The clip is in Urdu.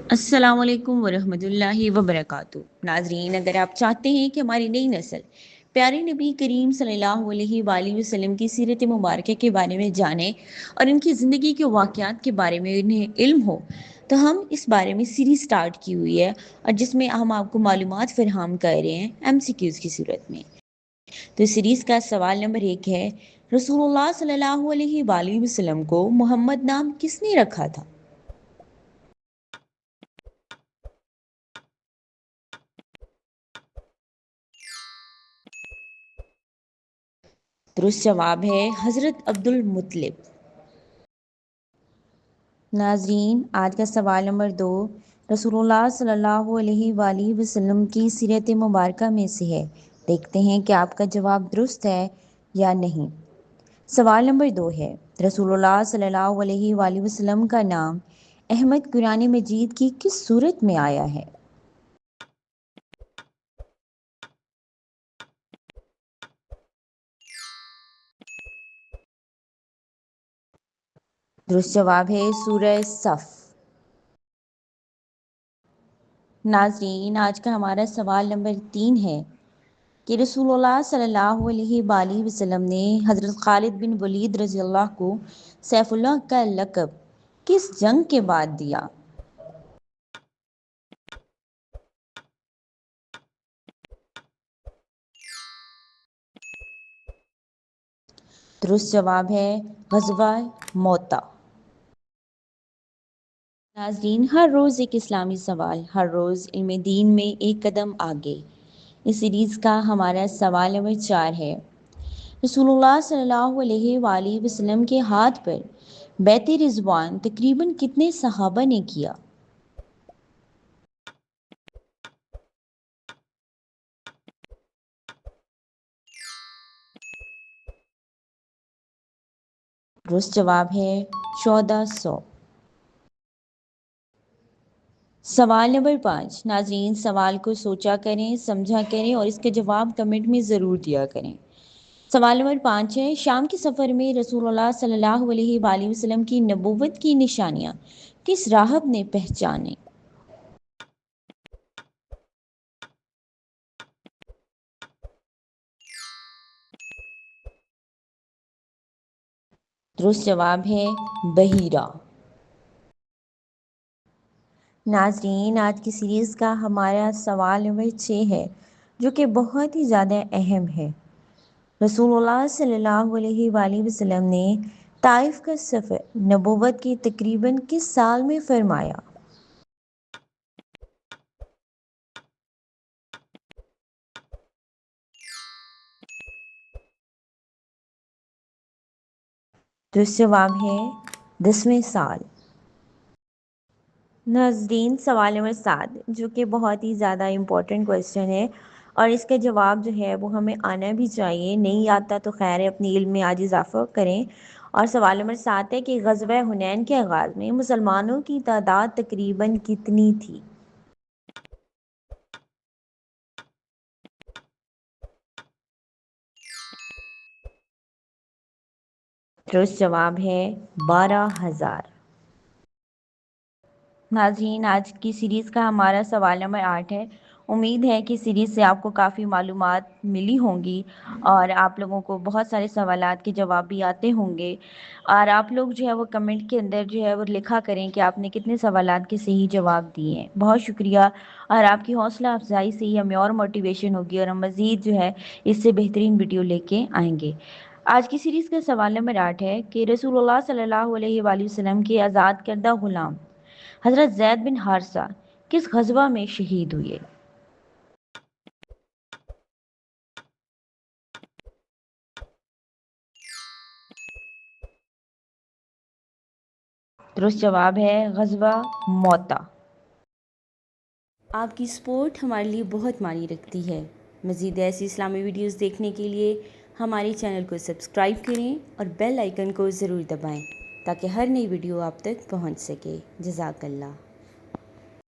السلام علیکم ورحمۃ اللہ وبرکاتہ۔ ناظرین، اگر آپ چاہتے ہیں کہ ہماری نئی نسل پیارے نبی کریم صلی اللہ علیہ وآلہ وسلم کی سیرت مبارکہ کے بارے میں جانے اور ان کی زندگی کے واقعات کے بارے میں انہیں علم ہو، تو ہم اس بارے میں سیریز سٹارٹ کی ہوئی ہے، اور جس میں ہم آپ کو معلومات فراہم کر رہے ہیں MCQs کی صورت میں۔ تو اس سیریز کا سوال نمبر 1 ہے، رسول اللہ صلی اللہ علیہ وآلہ وسلم کو محمد نام کس نے رکھا تھا؟ درست جواب ہے حضرت عبد المطلب۔ ناظرین، آج کا سوال نمبر 2 رسول اللہ صلی اللہ علیہ وآلہ وسلم کی سیرت مبارکہ میں سے ہے، دیکھتے ہیں کہ آپ کا جواب درست ہے یا نہیں۔ سوال نمبر 2 ہے، رسول اللہ صلی اللہ علیہ وآلہ وسلم کا نام احمد قرآن مجید کی کس صورت میں آیا ہے؟ درست جواب ہے سورہ صف۔ ناظرین، آج کا ہمارا سوال نمبر 3 ہے کہ رسول اللہ صلی اللہ علیہ وآلہ وسلم نے حضرت خالد بن ولید رضی اللہ کو سیف اللہ کا لقب کس جنگ کے بعد دیا؟ درست جواب ہے غزوہ موتا۔ ناظرین، ہر روز ایک اسلامی سوال، ہر روز علم دین میں ایک قدم آگے۔ اس سیریز کا ہمارا سوال نمبر 4 ہے، رسول اللہ صلی اللہ علیہ وآلہ وسلم کے ہاتھ پر بیعت رضوان تقریباً کتنے صحابہ نے کیا؟ درست جواب ہے 1400۔ سوال نمبر 5، ناظرین سوال کو سوچا کریں، سمجھا کریں اور اس کے جواب کمنٹ میں ضرور دیا کریں۔ سوال نمبر 5 ہے، شام کے سفر میں رسول اللہ صلی اللہ علیہ وآلہ وسلم کی نبوت کی نشانیاں کس راہب نے پہچانی؟ درست جواب ہے بحیرہ۔ ناظرین، آج کی سیریز کا ہمارا سوال نمبر 6 ہے، جو کہ بہت ہی زیادہ اہم ہے۔ رسول اللہ صلی اللہ علیہ وآلہ وسلم نے طائف کا سفر نبوت کے تقریباً کس سال میں فرمایا؟ درست جواب ہے 10ویں سال۔ ناظرین، سوال نمبر 7، جو کہ بہت ہی زیادہ امپورٹنٹ کویسچن ہے، اور اس کا جواب جو ہے وہ ہمیں آنا بھی چاہیے، نہیں آتا تو خیر ہے، اپنی علم میں آج اضافہ کریں۔ اور سوال نمبر 7 ہے کہ غزوہ حنین کے آغاز میں مسلمانوں کی تعداد تقریباً کتنی تھی؟ درست جواب ہے 12,000۔ ناظرین، آج کی سیریز کا ہمارا سوال نمبر 8 ہے۔ امید ہے کہ سیریز سے آپ کو کافی معلومات ملی ہوں گی، اور آپ لوگوں کو بہت سارے سوالات کے جواب بھی آتے ہوں گے، اور آپ لوگ جو ہے وہ کمنٹ کے اندر جو ہے وہ لکھا کریں کہ آپ نے کتنے سوالات کے صحیح جواب دیے ہیں۔ بہت شکریہ، اور آپ کی حوصلہ افزائی سے ہی ہمیں اور موٹیویشن ہوگی، اور ہم مزید جو ہے اس سے بہترین ویڈیو لے کے آئیں گے۔ آج کی سیریز کا سوال نمبر 8 ہے کہ رسول اللہ صلی اللہ علیہ وآلہ وسلم کے آزاد کردہ غلام حضرت زید بن حارثہ کس غزوہ میں شہید ہوئے؟ درست جواب ہے غزوہ موتا۔ آپ کی سپورٹ ہمارے لیے بہت معنی رکھتی ہے۔ مزید ایسی اسلامی ویڈیوز دیکھنے کے لیے ہمارے چینل کو سبسکرائب کریں اور بیل آئیکن کو ضرور دبائیں، تاکہ ہر نئی ویڈیو آپ تک پہنچ سکے۔ جزاک اللہ۔